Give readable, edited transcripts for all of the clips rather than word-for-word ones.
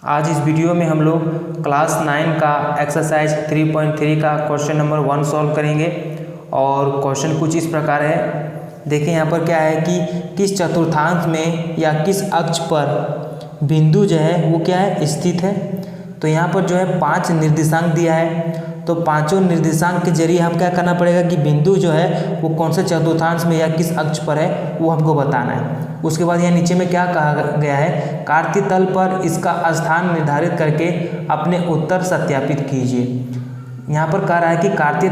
आज इस वीडियो में हम लोग क्लास 9 का एक्सरसाइज 3.3 का क्वेश्चन नंबर 1 सॉल्व करेंगे। और क्वेश्चन कुछ इस प्रकार है। देखिए यहाँ पर क्या है कि किस चतुर्थांश में या किस अक्ष पर बिंदु जो है वो क्या है स्थित है। तो यहाँ पर जो है 5 निर्देशांक दिया है, तो पांचों निर्देशांक के जरिए हम क्या करना पड़ेगा कि बिंदु जो है वो कौन से चतुर्थांश में या किस अक्ष पर है वो हमको बताना है। उसके बाद यहाँ नीचे में क्या कहा गया है, कार्तीय तल पर इसका स्थान निर्धारित करके अपने उत्तर सत्यापित कीजिए। यहाँ पर कह रहा है कि कार्तीय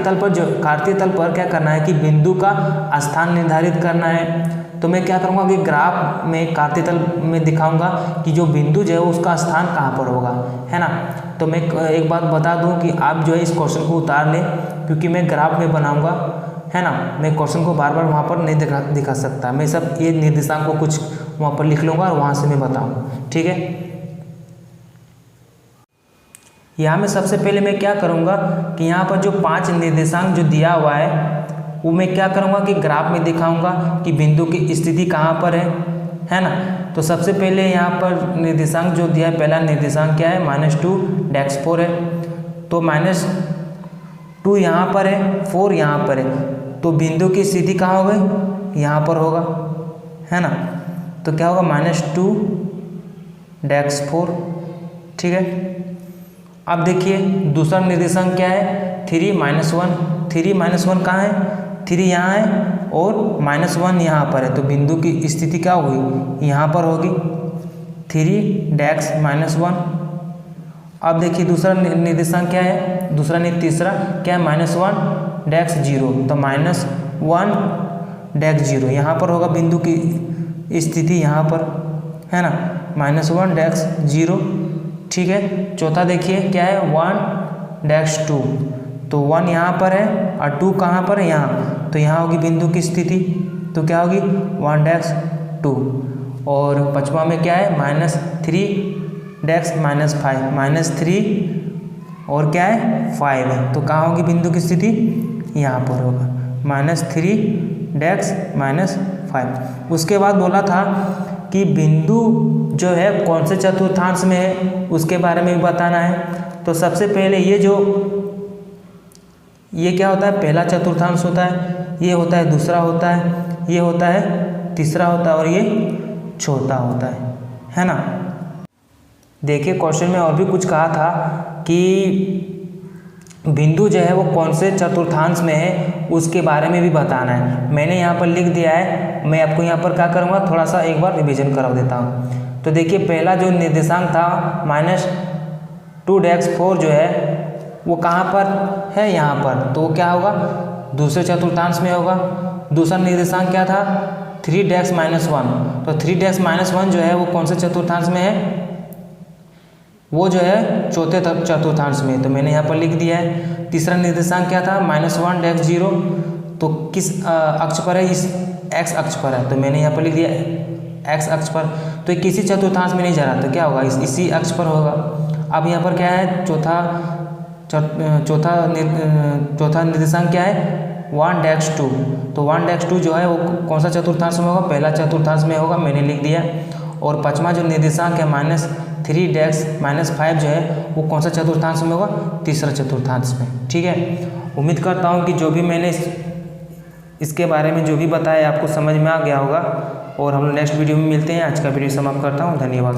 तल पर क्या करना है कि बिंदु का स्थान निर्धारित करना है। तो मैं क्या करूँगा कि ग्राफ में कार्तीय तल में दिखाऊंगा कि जो बिंदु जो है उसका स्थान कहाँ पर होगा, है ना। तो मैं एक बात बता दूं कि आप जो है इस क्वेश्चन को उतार लें, क्योंकि मैं ग्राफ में बनाऊंगा, है ना। मैं क्वेश्चन को बार बार वहाँ पर नहीं दिखा सकता। मैं सब ये निर्देशांक को कुछ वहाँ पर लिख लूँगा और वहाँ से मैं बताऊँगा, ठीक है। यहाँ में सबसे पहले मैं क्या करूँगा कि यहाँ पर जो 5 निर्देशांक जो दिया हुआ है वो मैं क्या करूँगा कि ग्राफ में दिखाऊँगा कि बिंदु की स्थिति कहाँ पर है ना। तो सबसे पहले यहाँ पर निर्देशांक जो दिया है, पहला निर्देशांक क्या है -2 -4 है। तो -2 यहाँ पर है, 4 यहाँ पर है, तो बिंदु की स्थिति कहाँ हो गई, यहाँ पर होगा, है ना। तो क्या होगा -2 -4, ठीक है। अब देखिए दूसरा निर्देशांक क्या है, 3 -1। 3 -1 कहाँ है, 3 यहाँ है और -1 यहाँ पर है, तो बिंदु की स्थिति क्या होगी, यहाँ पर होगी, 3 -1। अब देखिए दूसरा निर्देशांक क्या है, तीसरा क्या है, -1 -0, तो -1 0 यहाँ पर होगा बिंदु की स्थिति, यहाँ पर, है ना, -1 0, ठीक है। चौथा देखिए क्या है, 1 -2, तो 1 यहाँ पर है और 2 कहाँ पर है, यहाँ, तो यहाँ होगी बिंदु की स्थिति, तो क्या होगी 1 -2। और पांचवा में क्या है, -3 -5, -3 और क्या है 5 है, तो कहाँ होगी बिंदु की स्थिति, यहाँ पर होगा, -3 -5। उसके बाद बोला था कि बिंदु जो है कौन से चतुर्थांश में है उसके बारे में भी बताना है। तो सबसे पहले ये क्या होता है, पहला चतुर्थांश होता है, ये होता है दूसरा होता है, ये होता है तीसरा होता है और ये चौथा होता है ना। देखिए क्वेश्चन में और भी कुछ कहा था कि बिंदु जो है वो कौन से चतुर्थांश में है उसके बारे में भी बताना है। मैंने यहाँ पर लिख दिया है, मैं आपको यहाँ पर क्या करूँगा, थोड़ा सा एक बार रिवीजन करा देता हूँ। तो देखिए पहला जो निर्देशांक था -2 -4 जो है वो कहाँ पर है, यहाँ पर, तो क्या होगा, दूसरे चतुर्थांश में होगा। दूसरा निर्देशांक क्या था, 3 -1, तो 3 -1 जो है वो कौन से चतुर्थांश में है, वो जो है चौथे चतुर्थांश में, तो मैंने यहाँ पर लिख दिया है। तीसरा निर्देशांक क्या था, -1 0, तो किस अक्ष पर है, इस x अक्ष पर है, तो मैंने यहाँ पर लिख दिया x अक्ष पर, तो ये किसी चतुर्थांश में नहीं जा रहा, तो क्या होगा, इसी अक्ष पर होगा। अब यहाँ पर क्या है, चौथा निर्देशांक क्या है, 1 -2, तो 1 -2 जो है वो कौन सा चतुर्थांश में होगा, पहला चतुर्थांश में होगा, मैंने लिख दिया। और पांचवा जो निर्देशांक है -3 -5 जो है वो कौन सा चतुर्थांश में होगा, तीसरा चतुर्थांश में, ठीक है। उम्मीद करता हूँ कि जो भी मैंने इसके बारे में जो भी बताया आपको समझ में आ गया होगा। और हम नेक्स्ट वीडियो में मिलते हैं। आज का वीडियो समाप्त करता हूँ, धन्यवाद।